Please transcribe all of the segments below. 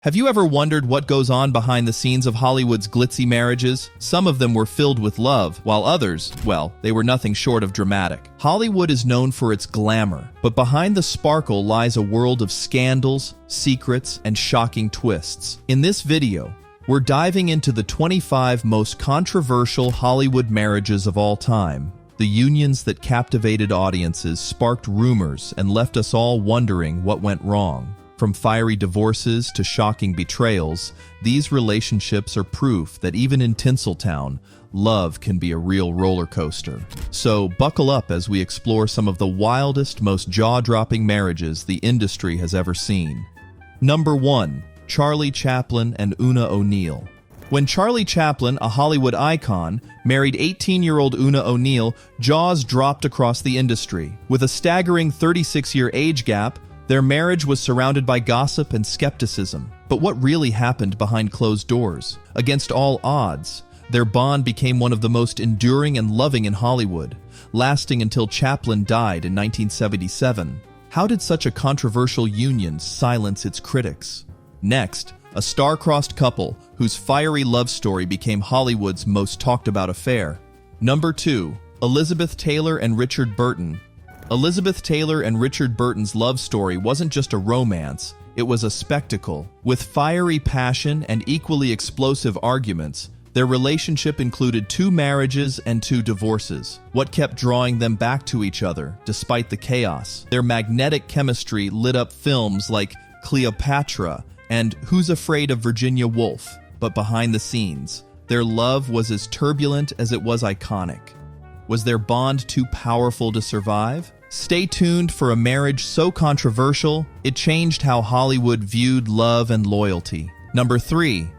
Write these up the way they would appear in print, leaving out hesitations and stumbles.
Have you ever wondered what goes on behind the scenes of Hollywood's glitzy marriages? Some of them were filled with love, while others, well, they were nothing short of dramatic. Hollywood is known for its glamour, but behind the sparkle lies a world of scandals, secrets, and shocking twists. In this video, we're diving into the 25 most controversial Hollywood marriages of all time. The unions that captivated audiences sparked rumors and left us all wondering what went wrong. From fiery divorces to shocking betrayals, these relationships are proof that even in Tinseltown, love can be a real roller coaster. So buckle up as we explore some of the wildest, most jaw-dropping marriages the industry has ever seen. Number 1. Charlie Chaplin and Oona O'Neill. When Charlie Chaplin, a Hollywood icon, married 18-year-old Oona O'Neill, jaws dropped across the industry. With a staggering 36-year age gap, their marriage was surrounded by gossip and skepticism. But what really happened behind closed doors? Against all odds, their bond became one of the most enduring and loving in Hollywood, lasting until Chaplin died in 1977. How did such a controversial union silence its critics? Next, a star-crossed couple whose fiery love story became Hollywood's most talked-about affair. Number 2. Elizabeth Taylor and Richard Burton. Elizabeth Taylor and Richard Burton's love story wasn't just a romance, it was a spectacle. With fiery passion and equally explosive arguments, their relationship included 2 marriages and 2 divorces. What kept drawing them back to each other, despite the chaos? Their magnetic chemistry lit up films like Cleopatra and Who's Afraid of Virginia Woolf? But behind the scenes, their love was as turbulent as it was iconic. Was their bond too powerful to survive? Stay tuned for a marriage so controversial, it changed how Hollywood viewed love and loyalty. Number 3.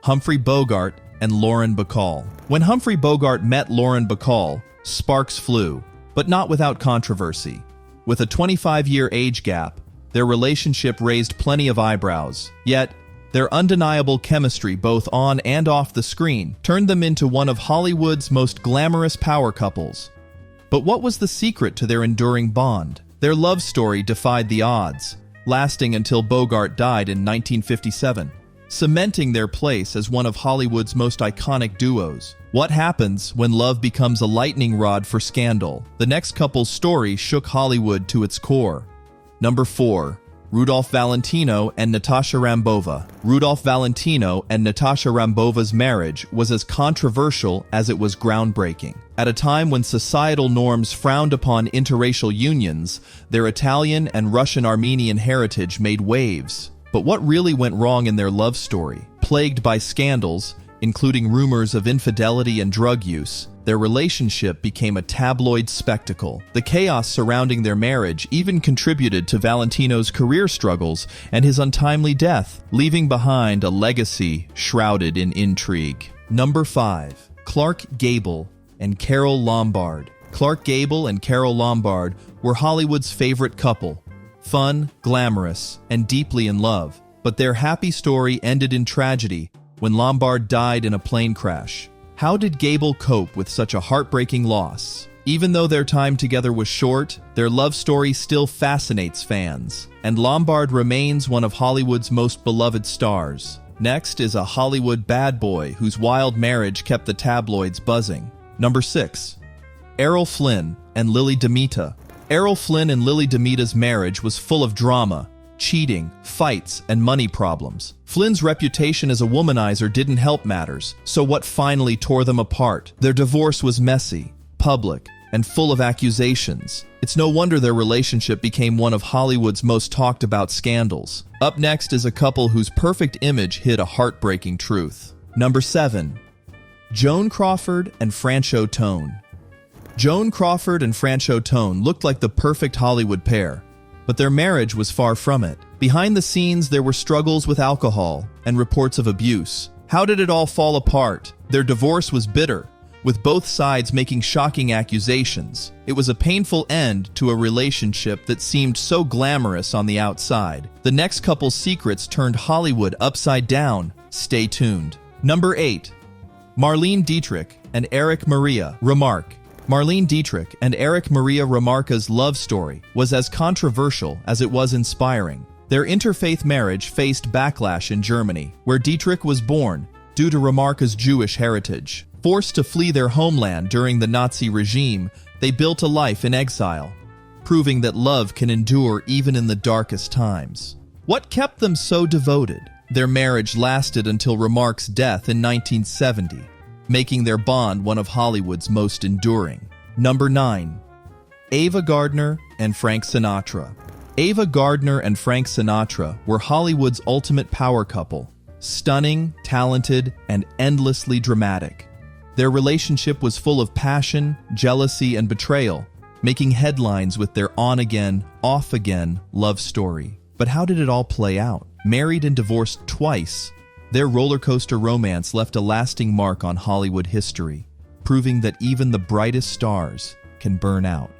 Humphrey Bogart and Lauren Bacall. When Humphrey Bogart met Lauren Bacall, sparks flew, but not without controversy. With a 25-year age gap, their relationship raised plenty of eyebrows. Yet, their undeniable chemistry both on and off the screen turned them into one of Hollywood's most glamorous power couples. But what was the secret to their enduring bond? Their love story defied the odds, lasting until Bogart died in 1957, cementing their place as one of Hollywood's most iconic duos. What happens when love becomes a lightning rod for scandal? The next couple's story shook Hollywood to its core. Number 4. Rudolph Valentino and Natacha Rambova. Rudolph Valentino and Natacha Rambova's marriage was as controversial as it was groundbreaking. At a time when societal norms frowned upon interracial unions, their Italian and Russian-Armenian heritage made waves. But what really went wrong in their love story? Plagued by scandals, including rumors of infidelity and drug use, their relationship became a tabloid spectacle. The chaos surrounding their marriage even contributed to Valentino's career struggles and his untimely death, leaving behind a legacy shrouded in intrigue. Number 5. Clark Gable and Carole Lombard. Clark Gable and Carole Lombard were Hollywood's favorite couple. Fun, glamorous, and deeply in love. But their happy story ended in tragedy when Lombard died in a plane crash. How did Gable cope with such a heartbreaking loss? Even though their time together was short, their love story still fascinates fans, and Lombard remains one of Hollywood's most beloved stars. Next is a Hollywood bad boy whose wild marriage kept the tabloids buzzing. Number 6. Errol Flynn and Lili Damita. Errol Flynn and Lili Damita's marriage was full of drama, cheating, fights, and money problems. Flynn's reputation as a womanizer didn't help matters, so what finally tore them apart? Their divorce was messy, public, and full of accusations. It's no wonder their relationship became one of Hollywood's most talked about scandals. Up next is a couple whose perfect image hid a heartbreaking truth. Number 7. Joan Crawford and Franchot. Joan Crawford and Franchot looked like the perfect Hollywood pair. But their marriage was far from it. Behind the scenes, there were struggles with alcohol and reports of abuse. How did it all fall apart? Their divorce was bitter, with both sides making shocking accusations. It was a painful end to a relationship that seemed so glamorous on the outside. The next couple's secrets turned Hollywood upside down. Stay tuned. Number 8. Marlene Dietrich and Erich Maria Remarque. Marlene Dietrich and Erich Maria Remarque's love story was as controversial as it was inspiring. Their interfaith marriage faced backlash in Germany, where Dietrich was born, due to Remarque's Jewish heritage. Forced to flee their homeland during the Nazi regime, they built a life in exile, proving that love can endure even in the darkest times. What kept them so devoted? Their marriage lasted until Remarque's death in 1970, making their bond one of Hollywood's most enduring. Number 9. Ava Gardner and Frank Sinatra. Ava Gardner and Frank Sinatra were Hollywood's ultimate power couple, stunning, talented, and endlessly dramatic. Their relationship was full of passion, jealousy, and betrayal, making headlines with their on-again, off-again love story. But how did it all play out? Married and divorced twice, their roller coaster romance left a lasting mark on Hollywood history, proving that even the brightest stars can burn out.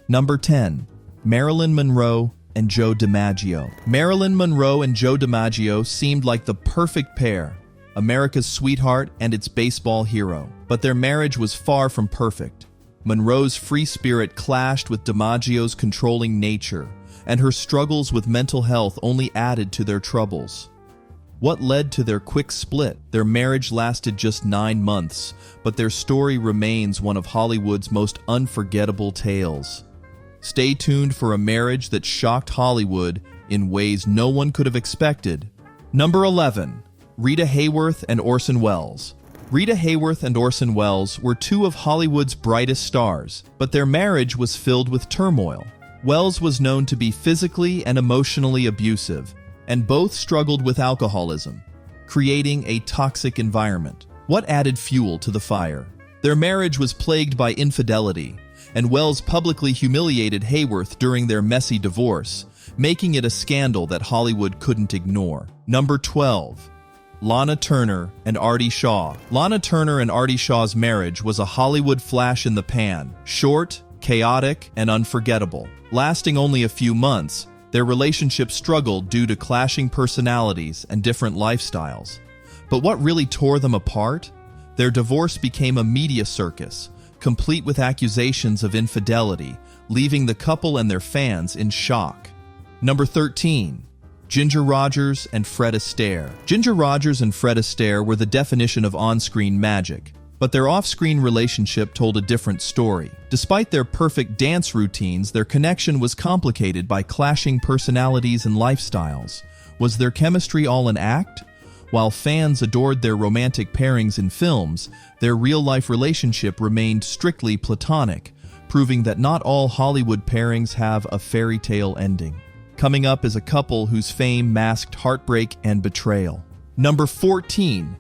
Number 10. Marilyn Monroe and Joe DiMaggio. Marilyn Monroe and Joe DiMaggio seemed like the perfect pair, America's sweetheart and its baseball hero. But their marriage was far from perfect. Monroe's free spirit clashed with DiMaggio's controlling nature, and her struggles with mental health only added to their troubles. What led to their quick split? Their marriage lasted just 9 months, but their story remains one of Hollywood's most unforgettable tales. Stay tuned for a marriage that shocked Hollywood in ways no one could have expected. Number 11. Rita Hayworth and Orson Welles. Rita Hayworth and Orson Welles were two of Hollywood's brightest stars, but their marriage was filled with turmoil. Welles was known to be physically and emotionally abusive, and both struggled with alcoholism, creating a toxic environment. What added fuel to the fire? Their marriage was plagued by infidelity, and Welles publicly humiliated Hayworth during their messy divorce, making it a scandal that Hollywood couldn't ignore. Number 12. Lana Turner and Artie Shaw. Lana Turner and Artie Shaw's marriage was a Hollywood flash in the pan, short, chaotic, and unforgettable. Lasting only a few months, their relationship struggled due to clashing personalities and different lifestyles. But what really tore them apart? Their divorce became a media circus, complete with accusations of infidelity, leaving the couple and their fans in shock. Number 13. Ginger Rogers and Fred Astaire. Ginger Rogers and Fred Astaire were the definition of on-screen magic, but their off-screen relationship told a different story. Despite their perfect dance routines, their connection was complicated by clashing personalities and lifestyles. Was their chemistry all an act? While fans adored their romantic pairings in films, their real-life relationship remained strictly platonic, proving that not all Hollywood pairings have a fairy tale ending. Coming up is a couple whose fame masked heartbreak and betrayal. Number 14.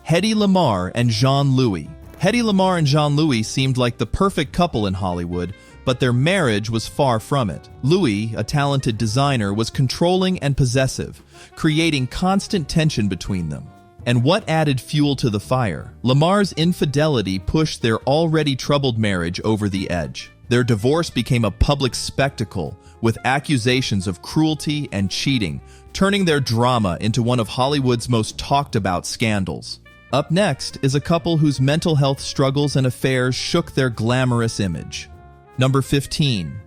Hedy Lamarr and Jean-Louis. Hedy Lamarr and Jean-Louis seemed like the perfect couple in Hollywood, but their marriage was far from it. Louis, a talented designer, was controlling and possessive, creating constant tension between them. And what added fuel to the fire? Lamarr's infidelity pushed their already troubled marriage over the edge. Their divorce became a public spectacle, with accusations of cruelty and cheating, turning their drama into one of Hollywood's most talked-about scandals. Up next is a couple whose mental health struggles and affairs shook their glamorous image. Number 15.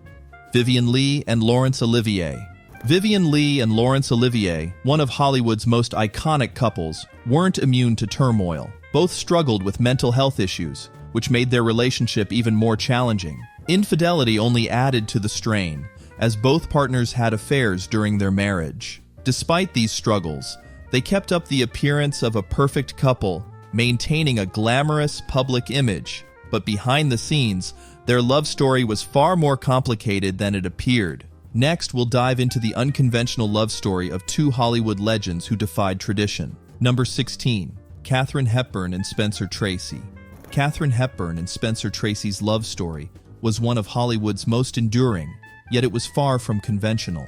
Vivien Leigh and Laurence Olivier. Vivien Leigh and Laurence Olivier, one of Hollywood's most iconic couples, weren't immune to turmoil. Both struggled with mental health issues, which made their relationship even more challenging. Infidelity only added to the strain, as both partners had affairs during their marriage. Despite these struggles, they kept up the appearance of a perfect couple, maintaining a glamorous public image. But behind the scenes, their love story was far more complicated than it appeared. Next, we'll dive into the unconventional love story of two Hollywood legends who defied tradition. Number 16. Katharine Hepburn and Spencer Tracy. Katharine Hepburn and Spencer Tracy's love story was one of Hollywood's most enduring, yet it was far from conventional.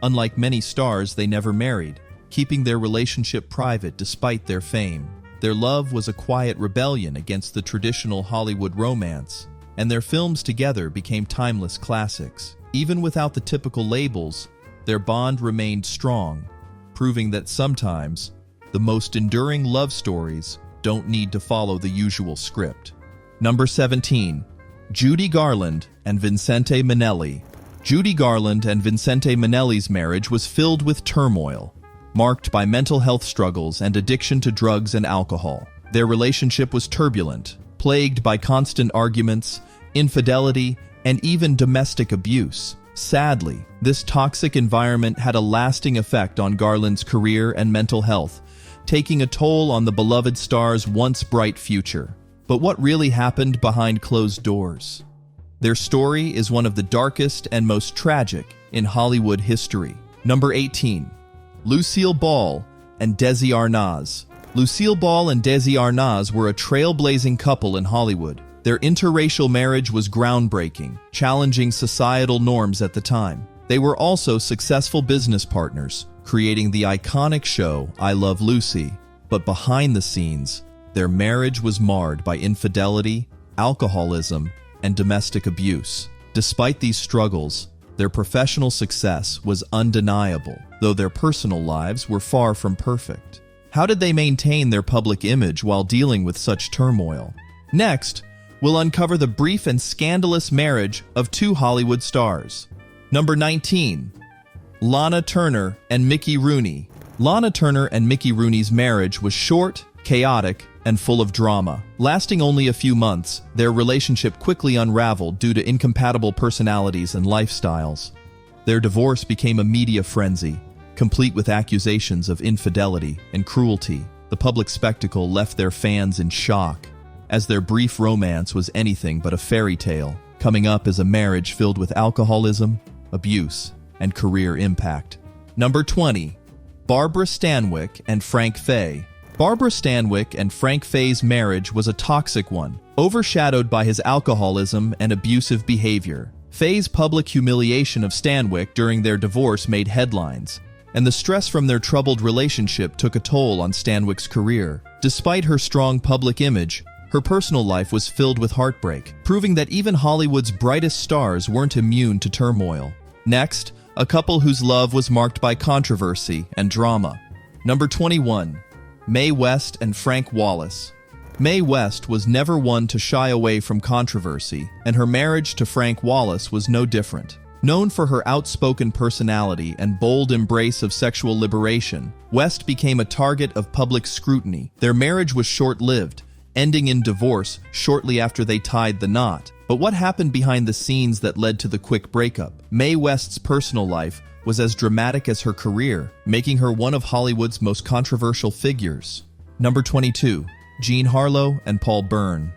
Unlike many stars, they never married, keeping their relationship private despite their fame. Their love was a quiet rebellion against the traditional Hollywood romance, and their films together became timeless classics. Even without the typical labels, their bond remained strong, proving that sometimes the most enduring love stories don't need to follow the usual script. Number 17. Judy Garland and Vincente Minnelli. Judy Garland and Vincente Minnelli's marriage was filled with turmoil, marked by mental health struggles and addiction to drugs and alcohol. Their relationship was turbulent, plagued by constant arguments, infidelity, and even domestic abuse. Sadly, this toxic environment had a lasting effect on Garland's career and mental health, taking a toll on the beloved star's once bright future. But what really happened behind closed doors? Their story is one of the darkest and most tragic in Hollywood history. Number 18. Lucille Ball and Desi Arnaz. Lucille Ball and Desi Arnaz were a trailblazing couple in Hollywood. Their interracial marriage was groundbreaking, challenging societal norms at the time. They were also successful business partners, creating the iconic show I Love Lucy. But behind the scenes, their marriage was marred by infidelity, alcoholism, and domestic abuse. Despite these struggles, their professional success was undeniable, though their personal lives were far from perfect. How did they maintain their public image while dealing with such turmoil? Next, we'll uncover the brief and scandalous marriage of two Hollywood stars. Number 19. Lana Turner and Mickey Rooney. Lana Turner and Mickey Rooney's marriage was short, chaotic, and full of drama. Lasting only a few months, their relationship quickly unraveled due to incompatible personalities and lifestyles. Their divorce became a media frenzy, complete with accusations of infidelity and cruelty. The public spectacle left their fans in shock, as their brief romance was anything but a fairy tale. Coming up is a marriage filled with alcoholism, abuse, and career impact. Number 20. Barbara Stanwyck and Frank Fay. Barbara Stanwyck and Frank Fay's marriage was a toxic one, overshadowed by his alcoholism and abusive behavior. Fay's public humiliation of Stanwyck during their divorce made headlines, and the stress from their troubled relationship took a toll on Stanwyck's career. Despite her strong public image, her personal life was filled with heartbreak, proving that even Hollywood's brightest stars weren't immune to turmoil. Next, a couple whose love was marked by controversy and drama. Number 21. Mae West and Frank Wallace. Mae West was never one to shy away from controversy, and her marriage to Frank Wallace was no different. Known for her outspoken personality and bold embrace of sexual liberation, West became a target of public scrutiny. Their marriage was short-lived, ending in divorce shortly after they tied the knot. But what happened behind the scenes that led to the quick breakup? Mae West's personal life was as dramatic as her career, making her one of Hollywood's most controversial figures. Number 22. Jean Harlow and Paul Byrne.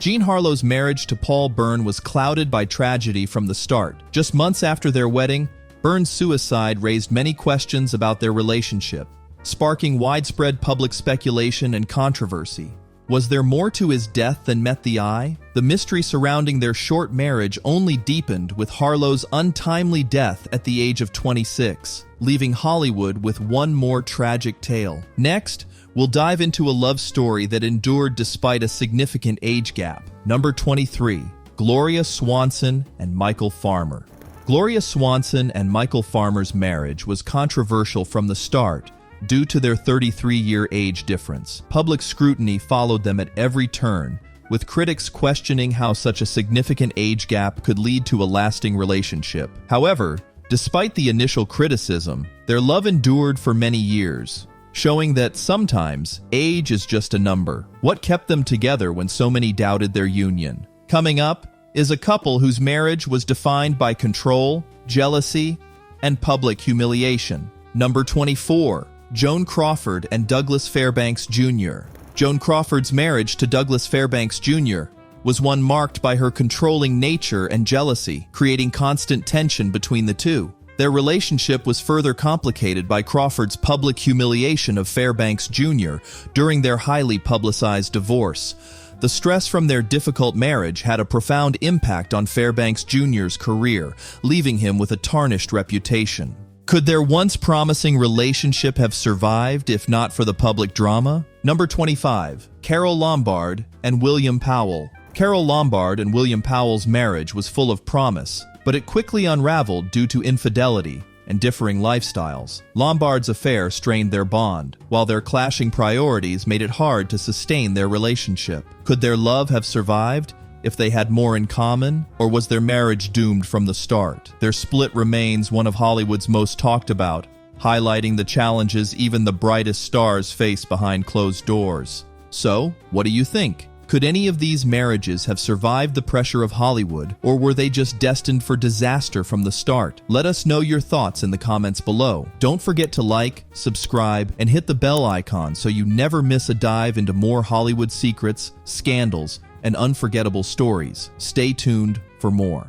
Jean Harlow's marriage to Paul Byrne was clouded by tragedy from the start. Just months after their wedding, Byrne's suicide raised many questions about their relationship, sparking widespread public speculation and controversy. Was there more to his death than met the eye? The mystery surrounding their short marriage only deepened with Harlow's untimely death at the age of 26, leaving Hollywood with one more tragic tale. Next, we'll dive into a love story that endured despite a significant age gap. Number 23. Gloria Swanson and Michael Farmer. Gloria Swanson and Michael Farmer's marriage was controversial from the start, due to their 33-year age difference. Public scrutiny followed them at every turn, with critics questioning how such a significant age gap could lead to a lasting relationship. However, despite the initial criticism, their love endured for many years, showing that sometimes age is just a number. What kept them together when so many doubted their union? Coming up is a couple whose marriage was defined by control, jealousy, and public humiliation. Number 24. Joan Crawford and Douglas Fairbanks Jr. Joan Crawford's marriage to Douglas Fairbanks Jr. was one marked by her controlling nature and jealousy, creating constant tension between the two. Their relationship was further complicated by Crawford's public humiliation of Fairbanks Jr. during their highly publicized divorce. The stress from their difficult marriage had a profound impact on Fairbanks Jr.'s career, leaving him with a tarnished reputation. Could their once promising relationship have survived if not for the public drama? Number 25. Carole Lombard and William Powell. Carole Lombard and William Powell's marriage was full of promise, but it quickly unraveled due to infidelity and differing lifestyles. Lombard's affair strained their bond, while their clashing priorities made it hard to sustain their relationship. Could their love have survived If they had more in common, or was their marriage doomed from the start? Their split remains one of Hollywood's most talked about, highlighting the challenges even the brightest stars face behind closed doors. So, what do you think? Could any of these marriages have survived the pressure of Hollywood, or were they just destined for disaster from the start? Let us know your thoughts in the comments below. Don't forget to like, subscribe, and hit the bell icon so you never miss a dive into more Hollywood secrets, scandals, and unforgettable stories. Stay tuned for more.